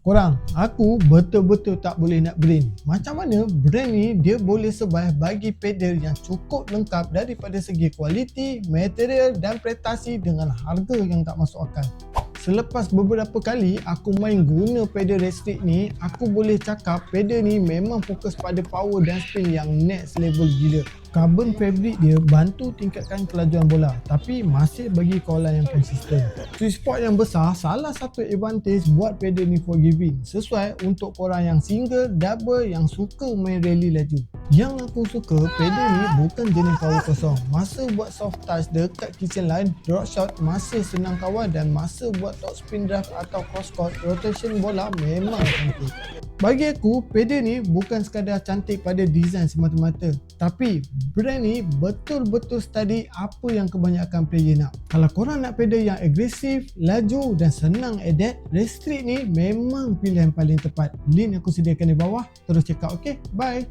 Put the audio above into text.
Korang, aku betul-betul tak boleh nak brain. Macam mana brand ni dia boleh survive bagi pedal yang cukup lengkap daripada segi kualiti, material dan prestasi dengan harga yang tak masuk akal. Selepas beberapa kali aku main guna pedal restrict ni, aku boleh cakap pedal ni memang fokus pada power dan spin yang next level gila. Carbon fabric dia bantu tingkatkan kelajuan bola tapi masih bagi kawalan yang konsisten. Sweet spot yang besar salah satu advantage buat pedal ni forgiving, sesuai untuk korang yang single, double yang suka main rally laju. Yang aku suka, pedal ni bukan jenis power kosong. Masa buat soft touch dekat kitchen line, drop shot masih senang kawal, dan masa buat top spin drive atau cross court, rotation bola memang cantik. Bagi aku, pedal ni bukan sekadar cantik pada design semata-mata, tapi brand ni betul-betul study apa yang kebanyakan player nak. Kalau korang nak pedal yang agresif, laju dan senang adapt, Restrict ni memang pilihan paling tepat. Link aku sediakan di bawah. Terus check out, okay? Bye!